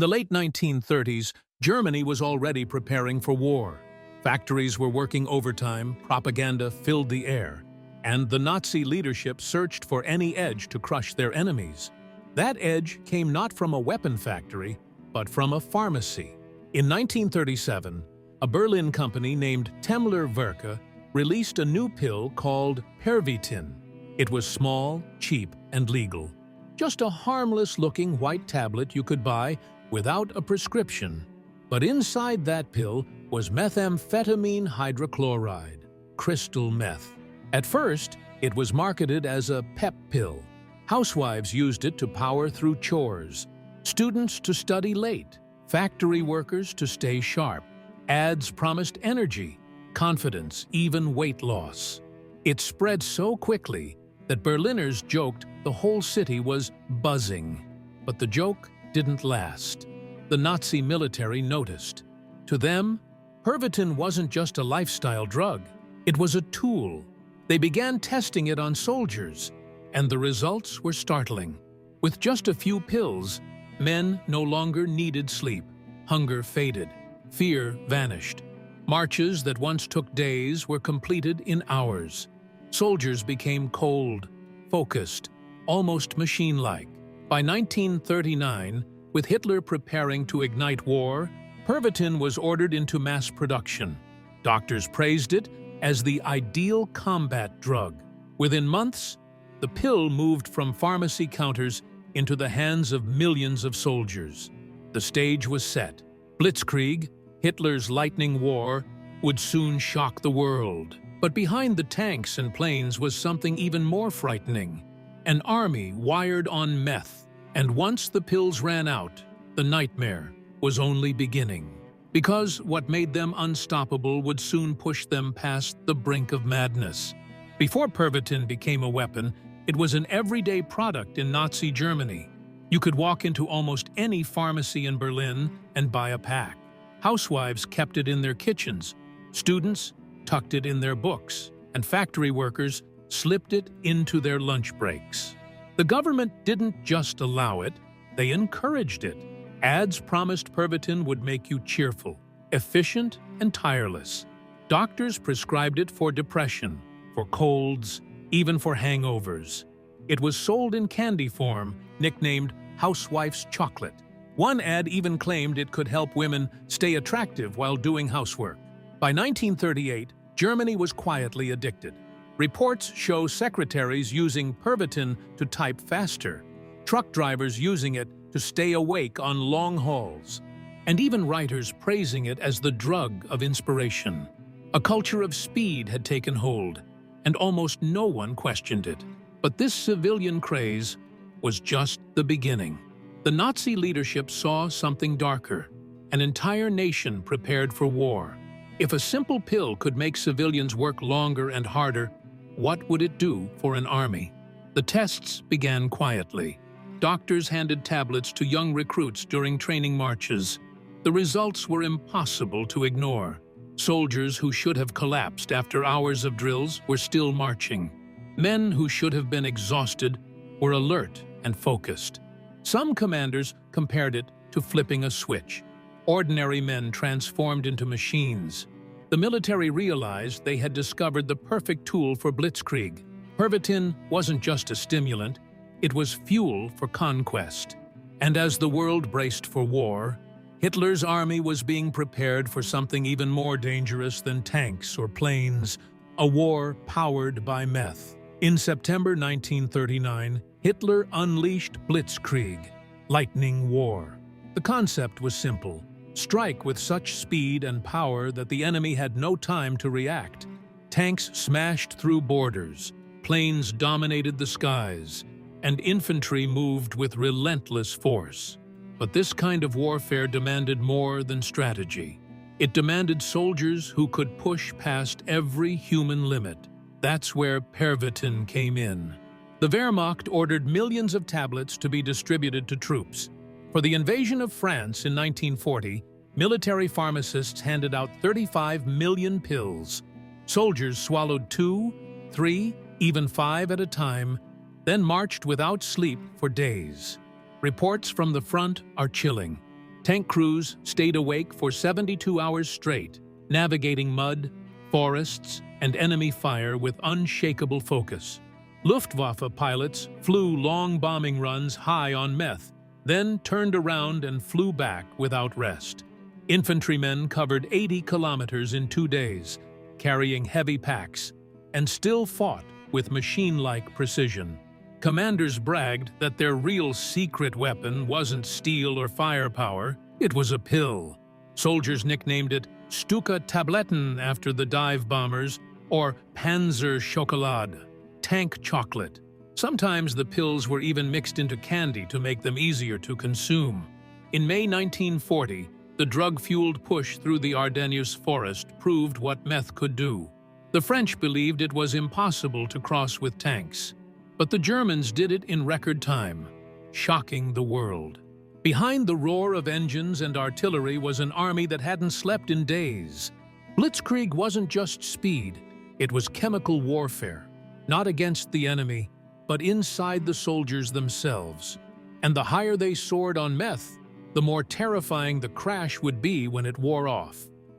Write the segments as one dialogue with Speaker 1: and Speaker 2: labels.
Speaker 1: the late 1930s, Germany was already preparing for war. Factories were working overtime, propaganda filled the air, and the Nazi leadership searched for any edge to crush their enemies. That edge came not from a weapon factory, but from a pharmacy. In 1937, a Berlin company named Temmler-Werke released a new pill called Pervitin. It was small, cheap, and legal. Just a harmless-looking white tablet you could buy without a prescription. But inside that pill was methamphetamine hydrochloride, crystal meth. At first, it was marketed as a pep pill. Housewives used it to power through chores, students to study late, factory workers to stay sharp. Ads promised energy, confidence, even weight loss. It spread so quickly that Berliners joked the whole city was buzzing. But the joke didn't last. The Nazi military noticed. To them, Pervitin wasn't just a lifestyle drug. It was a tool. They began testing it on soldiers, and the results were startling. With just a few pills, men no longer needed sleep. Hunger faded. Fear vanished. Marches that once took days were completed in hours. Soldiers became cold, focused, almost machine-like. By 1939, with Hitler preparing to ignite war, Pervitin was ordered into mass production. Doctors praised it as the ideal combat drug. Within months, the pill moved from pharmacy counters into the hands of millions of soldiers. The stage was set. Blitzkrieg, Hitler's lightning war, would soon shock the world. But behind the tanks and planes was something even more frightening. An army wired on meth. And once the pills ran out, the nightmare was only beginning. Because what made them unstoppable would soon push them past the brink of madness. Before Pervitin became a weapon, it was an everyday product in Nazi Germany. You could walk into almost any pharmacy in Berlin and buy a pack. Housewives kept it in their kitchens, students tucked it in their books, and factory workers slipped it into their lunch breaks. The government didn't just allow it, they encouraged it. Ads promised Pervitin would make you cheerful, efficient, and tireless. Doctors prescribed it for depression, for colds, even for hangovers. It was sold in candy form, nicknamed Housewife's Chocolate. One ad even claimed it could help women stay attractive while doing housework. By 1938, Germany was quietly addicted. Reports show secretaries using Pervitin to type faster, truck drivers using it to stay awake on long hauls, and even writers praising it as the drug of inspiration. A culture of speed had taken hold, and almost no one questioned it. But this civilian craze was just the beginning. The Nazi leadership saw something darker. An entire nation prepared for war. If a simple pill could make civilians work longer and harder, what would it do for an army? The tests began quietly. Doctors handed tablets to young recruits during training marches. The results were impossible to ignore. Soldiers who should have collapsed after hours of drills were still marching. Men who should have been exhausted were alert and focused. Some commanders compared it to flipping a switch. Ordinary men transformed into machines. The military realized they had discovered the perfect tool for Blitzkrieg. Pervitin wasn't just a stimulant, it was fuel for conquest. And as the world braced for war, Hitler's army was being prepared for something even more dangerous than tanks or planes, a war powered by meth. In September 1939, Hitler unleashed Blitzkrieg, lightning war. The concept was simple. Strike with such speed and power that the enemy had no time to react. Tanks smashed through borders, planes dominated the skies, and infantry moved with relentless force. But this kind of warfare demanded more than strategy. It demanded soldiers who could push past every human limit. That's where Pervitin came in. The Wehrmacht ordered millions of tablets to be distributed to troops. For the invasion of France in 1940, military pharmacists handed out 35 million pills. Soldiers swallowed 2, 3, even 5 at a time, then marched without sleep for days. Reports from the front are chilling. Tank crews stayed awake for 72 hours straight, navigating mud, forests, and enemy fire with unshakable focus. Luftwaffe pilots flew long bombing runs high on meth, then turned around and flew back without rest. Infantrymen covered 80 kilometers in 2 days, carrying heavy packs, and still fought with machine-like precision. Commanders bragged that their real secret weapon wasn't steel or firepower, it was a pill. Soldiers nicknamed it Stuka Tabletten after the dive bombers, or Panzer Schokolade, tank chocolate. Sometimes the pills were even mixed into candy to make them easier to consume. In May 1940, the drug-fueled push through the Ardennes forest proved what meth could do. The French believed it was impossible to cross with tanks, but the Germans did it in record time, shocking the world. Behind the roar of engines and artillery was an army that hadn't slept in days. Blitzkrieg wasn't just speed, it was chemical warfare, not against the enemy, but inside the soldiers themselves. And the higher they soared on meth, the more terrifying the crash would be when it wore off.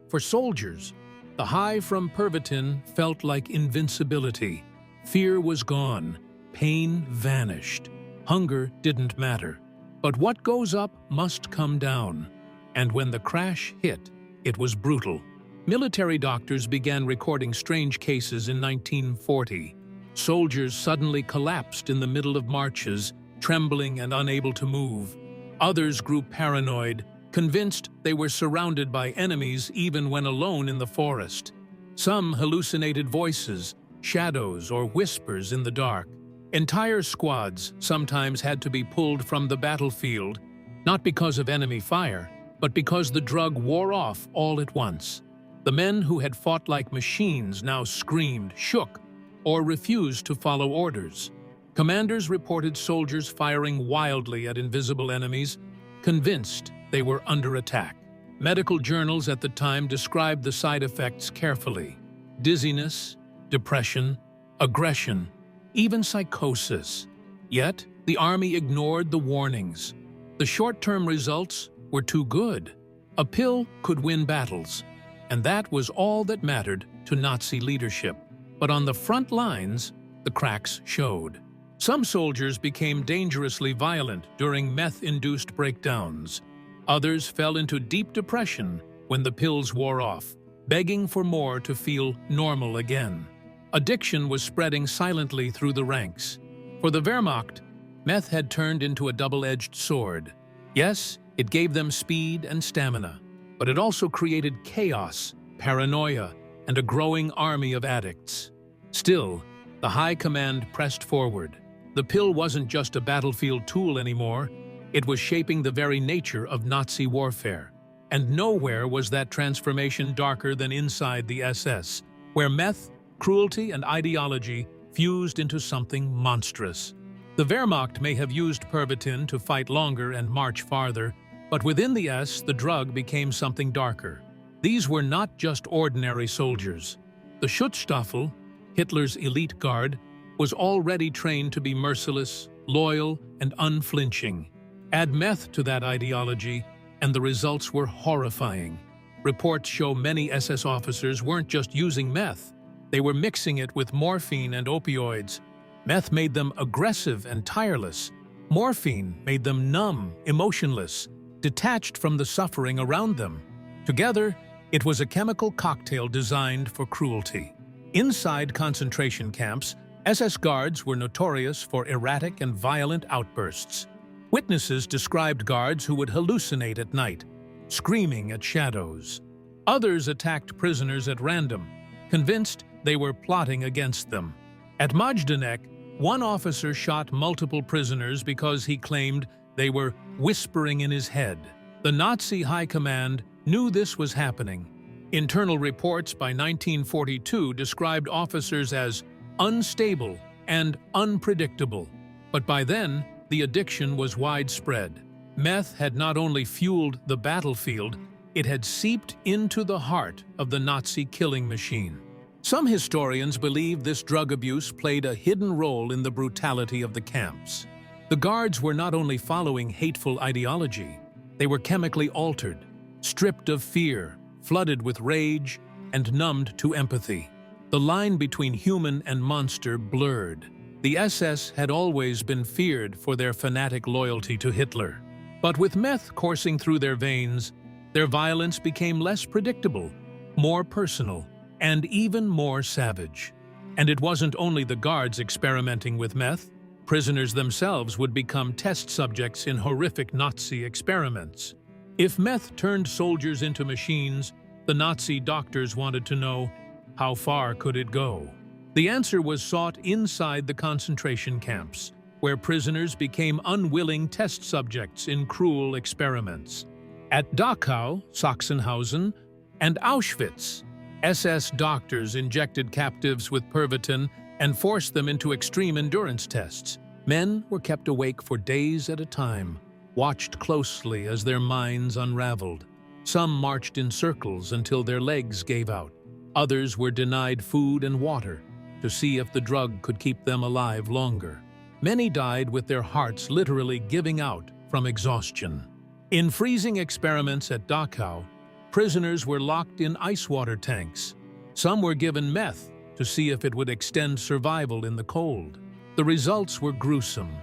Speaker 1: For soldiers, the high from Pervitin felt like invincibility. Fear was gone, pain vanished, hunger didn't matter. But what goes up must come down. And when the crash hit, it was brutal. Military doctors began recording strange cases in 1940. Soldiers suddenly collapsed in the middle of marches, trembling and unable to move. Others grew paranoid, convinced they were surrounded by enemies even when alone in the forest. Some hallucinated voices, shadows, or whispers in the dark. Entire squads sometimes had to be pulled from the battlefield, not because of enemy fire, but because the drug wore off all at once. The men who had fought like machines now screamed, shook, or refused to follow orders. Commanders reported soldiers firing wildly at invisible enemies, convinced they were under attack. Medical journals at the time described the side effects carefully: dizziness, depression, aggression, even psychosis. Yet, the army ignored the warnings. The short-term results were too good. A pill could win battles, and that was all that mattered to Nazi leadership. But on the front lines, the cracks showed. Some soldiers became dangerously violent during meth-induced breakdowns. Others fell into deep depression when the pills wore off, begging for more to feel normal again. Addiction was spreading silently through the ranks. For the Wehrmacht, meth had turned into a double-edged sword. Yes, it gave them speed and stamina, but it also created chaos, paranoia, and a growing army of addicts. Still, the high command pressed forward. The pill wasn't just a battlefield tool anymore, it was shaping the very nature of Nazi warfare. And nowhere was that transformation darker than inside the SS, where meth, cruelty, and ideology fused into something monstrous. The Wehrmacht may have used Pervitin to fight longer and march farther, but within the S, the drug became something darker. These were not just ordinary soldiers. The Schutzstaffel, Hitler's elite guard, was already trained to be merciless, loyal, and unflinching. Add meth to that ideology, and the results were horrifying. Reports show many SS officers weren't just using meth, they were mixing it with morphine and opioids. Meth made them aggressive and tireless. Morphine made them numb, emotionless, detached from the suffering around them. Together, it was a chemical cocktail designed for cruelty. Inside concentration camps, SS guards were notorious for erratic and violent outbursts. Witnesses described guards who would hallucinate at night, screaming at shadows. Others attacked prisoners at random, convinced they were plotting against them. At Majdanek, one officer shot multiple prisoners because he claimed they were whispering in his head. The Nazi high command knew this was happening. Internal reports by 1942 described officers as unstable and unpredictable. But by then, the addiction was widespread. Meth had not only fueled the battlefield, it had seeped into the heart of the Nazi killing machine. Some historians believe this drug abuse played a hidden role in the brutality of the camps. The guards were not only following hateful ideology, They were chemically altered, stripped of fear, flooded with rage, and numbed to empathy. The line between human and monster blurred. The SS had always been feared for their fanatic loyalty to Hitler. But with meth coursing through their veins, their violence became less predictable, more personal, and even more savage. And it wasn't only the guards experimenting with meth. Prisoners themselves would become test subjects in horrific Nazi experiments. If meth turned soldiers into machines, the Nazi doctors wanted to know, how far could it go? The answer was sought inside the concentration camps, where prisoners became unwilling test subjects in cruel experiments. At Dachau, Sachsenhausen, and Auschwitz, SS doctors injected captives with Pervitin and forced them into extreme endurance tests. Men were kept awake for days at a time, watched closely as their minds unraveled. Some marched in circles until their legs gave out. Others were denied food and water to see if the drug could keep them alive longer. Many died with their hearts literally giving out from exhaustion. In freezing experiments at Dachau, prisoners were locked in ice water tanks. Some were given meth to see if it would extend survival in the cold. The results were gruesome.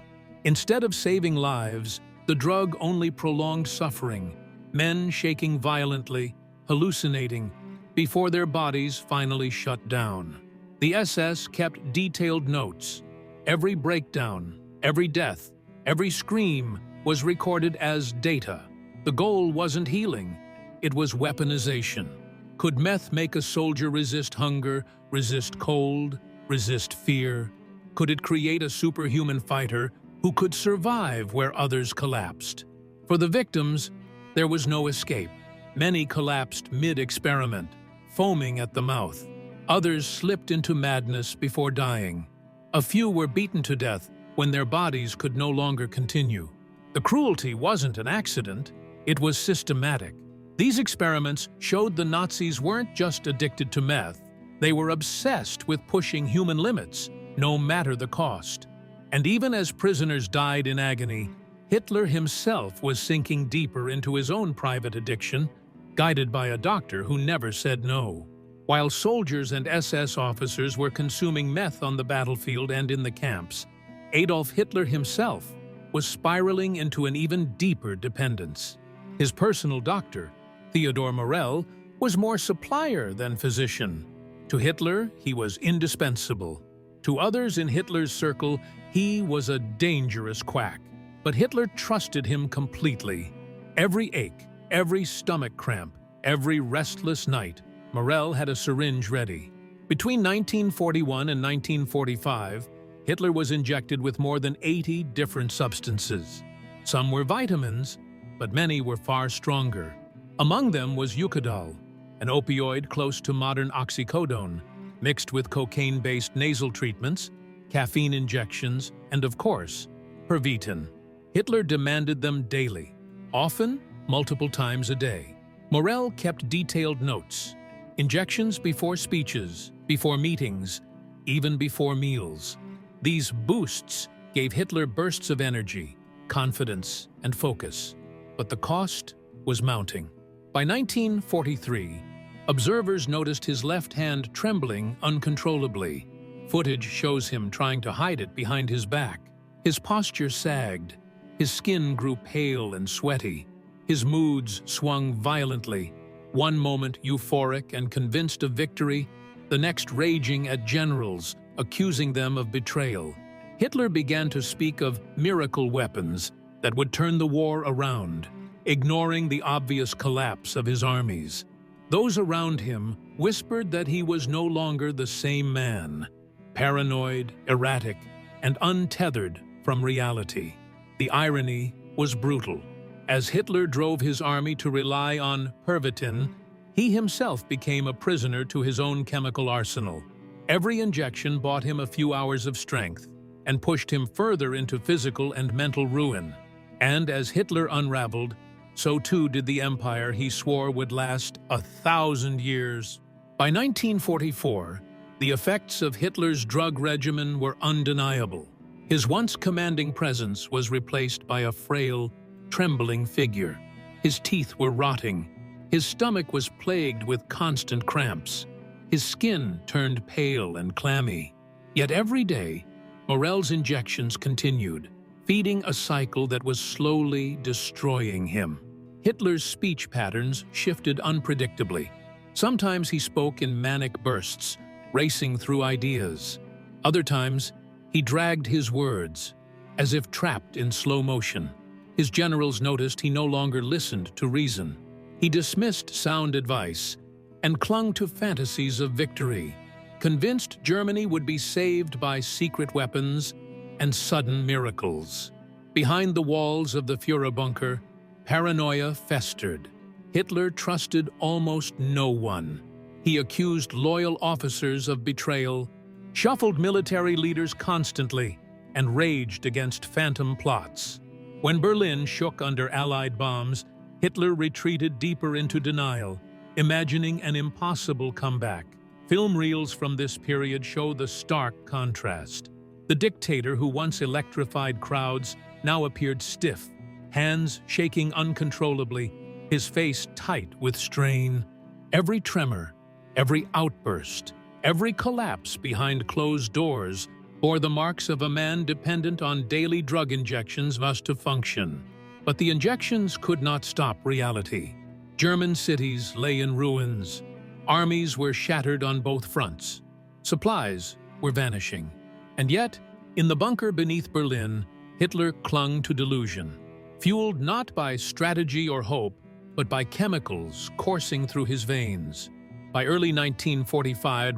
Speaker 1: Instead of saving lives, the drug only prolonged suffering, men shaking violently, hallucinating, before their bodies finally shut down. The SS kept detailed notes. Every breakdown, every death, every scream was recorded as data. The goal wasn't healing, it was weaponization. Could meth make a soldier resist hunger, resist cold, resist fear? Could it create a superhuman fighter who could survive where others collapsed? For the victims, there was no escape. Many collapsed mid-experiment, foaming at the mouth. Others slipped into madness before dying. A few were beaten to death when their bodies could no longer continue. The cruelty wasn't an accident, it was systematic. These experiments showed the Nazis weren't just addicted to meth, they were obsessed with pushing human limits, no matter the cost. And even as prisoners died in agony, Hitler himself was sinking deeper into his own private addiction, guided by a doctor who never said no. While soldiers and SS officers were consuming meth on the battlefield and in the camps, Adolf Hitler himself was spiraling into an even deeper dependence. His personal doctor, Theodor Morell, was more supplier than physician. To Hitler, he was indispensable. To others in Hitler's circle, he was a dangerous quack. But Hitler trusted him completely. Every ache, every stomach cramp, every restless night, Morell had a syringe ready. Between 1941 and 1945, Hitler was injected with more than 80 different substances. Some were vitamins, but many were far stronger. Among them was Eucadol, an opioid close to modern oxycodone, mixed with cocaine-based nasal treatments, caffeine injections, and of course, Pervitin. Hitler demanded them daily, often multiple times a day. Morell kept detailed notes, injections before speeches, before meetings, even before meals. These boosts gave Hitler bursts of energy, confidence, and focus. But the cost was mounting. By 1943, observers noticed his left hand trembling uncontrollably. Footage shows him trying to hide it behind his back. His posture sagged. His skin grew pale and sweaty. His moods swung violently. One moment euphoric and convinced of victory, the next raging at generals, accusing them of betrayal. Hitler began to speak of miracle weapons that would turn the war around, ignoring the obvious collapse of his armies. Those around him whispered that he was no longer the same man, paranoid, erratic, and untethered from reality. The irony was brutal. As Hitler drove his army to rely on Pervitin, he himself became a prisoner to his own chemical arsenal. Every injection bought him a few hours of strength and pushed him further into physical and mental ruin. And as Hitler unraveled, so too did the empire he swore would last 1,000 years. By 1944, the effects of Hitler's drug regimen were undeniable. His once commanding presence was replaced by a frail, trembling figure. His teeth were rotting. His stomach was plagued with constant cramps. His skin turned pale and clammy. Yet every day, Morell's injections continued, feeding a cycle that was slowly destroying him. Hitler's speech patterns shifted unpredictably. Sometimes he spoke in manic bursts, racing through ideas. Other times, he dragged his words, as if trapped in slow motion. His generals noticed he no longer listened to reason. He dismissed sound advice and clung to fantasies of victory, convinced Germany would be saved by secret weapons and sudden miracles. Behind the walls of the Führer bunker, paranoia festered. Hitler trusted almost no one. He accused loyal officers of betrayal, shuffled military leaders constantly, and raged against phantom plots. When Berlin shook under Allied bombs, Hitler retreated deeper into denial, imagining an impossible comeback. Film reels from this period show the stark contrast. The dictator who once electrified crowds now appeared stiff, hands shaking uncontrollably, his face tight with strain. Every tremor, every outburst, every collapse behind closed doors bore the marks of a man dependent on daily drug injections to function. But the injections could not stop reality. German cities lay in ruins. Armies were shattered on both fronts. Supplies were vanishing. And yet, in the bunker beneath Berlin, Hitler clung to delusion, fueled not by strategy or hope, but by chemicals coursing through his veins. By early 1945,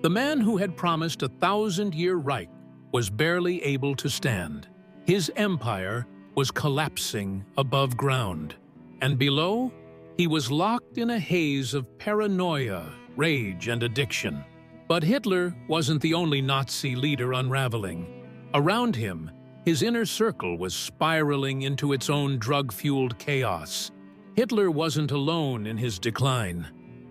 Speaker 1: the man who had promised a 1,000-year Reich was barely able to stand. His empire was collapsing above ground, and below, he was locked in a haze of paranoia, rage, and addiction. But Hitler wasn't the only Nazi leader unraveling. Around him, his inner circle was spiraling into its own drug-fueled chaos. Hitler wasn't alone in his decline.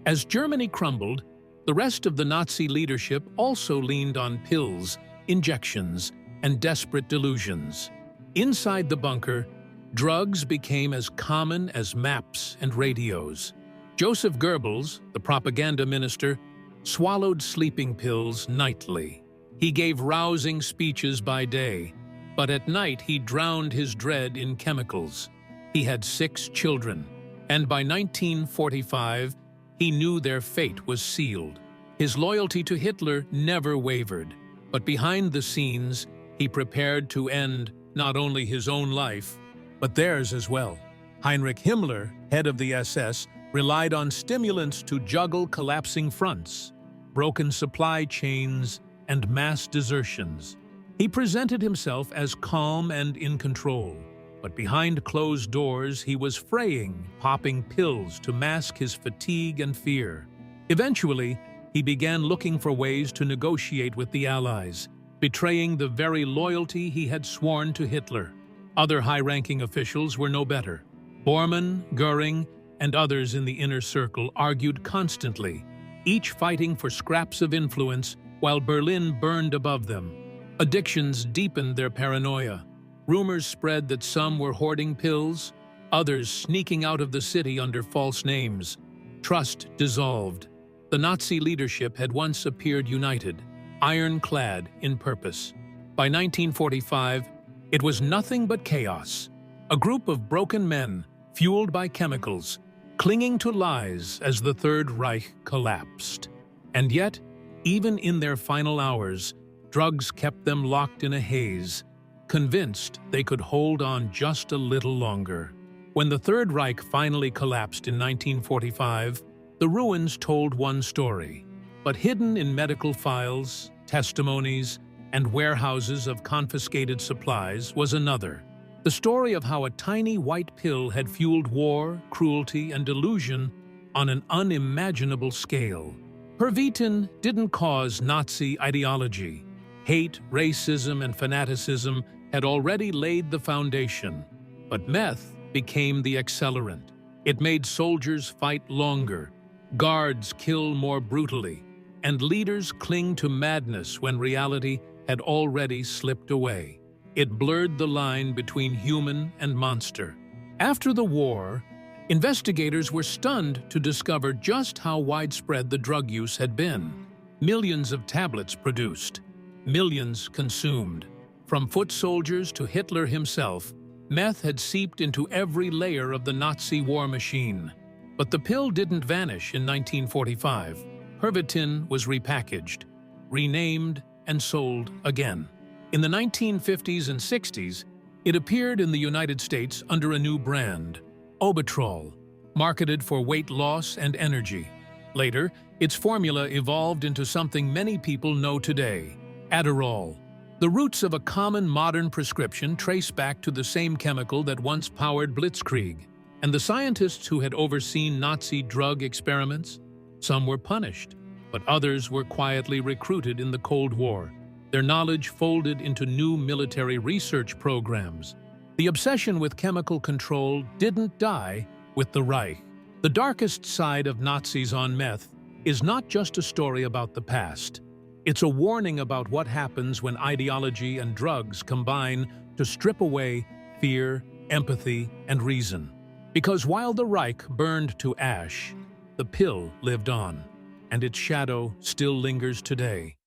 Speaker 1: As Germany crumbled, the rest of the Nazi leadership also leaned on pills, injections, and desperate delusions. Inside the bunker, drugs became as common as maps and radios. Joseph Goebbels, the propaganda minister, swallowed sleeping pills nightly. He gave rousing speeches by day, but at night he drowned his dread in chemicals. He had 6 children, and by 1945, he knew their fate was sealed. His loyalty to Hitler never wavered, but behind the scenes, he prepared to end not only his own life, but theirs as well. Heinrich Himmler, head of the SS, relied on stimulants to juggle collapsing fronts, broken supply chains, and mass desertions. He presented himself as calm and in control, but behind closed doors he was fraying, popping pills to mask his fatigue and fear. Eventually, he began looking for ways to negotiate with the Allies, betraying the very loyalty he had sworn to Hitler. Other high-ranking officials were no better. Bormann, Goering, and others in the inner circle argued constantly, each fighting for scraps of influence while Berlin burned above them. Addictions deepened their paranoia. Rumors spread that some were hoarding pills, others sneaking out of the city under false names. Trust dissolved. The Nazi leadership had once appeared united, ironclad in purpose. By 1945, it was nothing but chaos. A group of broken men, fueled by chemicals, clinging to lies as the Third Reich collapsed. And yet, even in their final hours, drugs kept them locked in a haze, convinced they could hold on just a little longer. When the Third Reich finally collapsed in 1945, the ruins told one story, but hidden in medical files, testimonies, and warehouses of confiscated supplies was another. The story of how a tiny white pill had fueled war, cruelty, and delusion on an unimaginable scale. Pervitin didn't cause Nazi ideology. Hate, racism, and fanaticism had already laid the foundation. But meth became the accelerant. It made soldiers fight longer, guards kill more brutally, and leaders cling to madness when reality had already slipped away. It blurred the line between human and monster. After the war, Investigators were stunned to discover just how widespread the drug use had been. Millions of tablets produced, millions consumed. From foot soldiers to Hitler himself, meth had seeped into every layer of the Nazi war machine. But the pill didn't vanish in 1945. Pervitin was repackaged, renamed, and sold again. In the 1950s and 60s, it appeared in the United States under a new brand, Obitrol, marketed for weight loss and energy. Later, its formula evolved into something many people know today, Adderall. The roots of a common modern prescription trace back to the same chemical that once powered Blitzkrieg. And the scientists who had overseen Nazi drug experiments? Some were punished, but others were quietly recruited in the Cold War, their knowledge folded into new military research programs. The obsession with chemical control didn't die with the Reich. The darkest side of Nazis on meth is not just a story about the past. It's a warning about what happens when ideology and drugs combine to strip away fear, empathy, and reason. Because while the Reich burned to ash, the pill lived on, and its shadow still lingers today.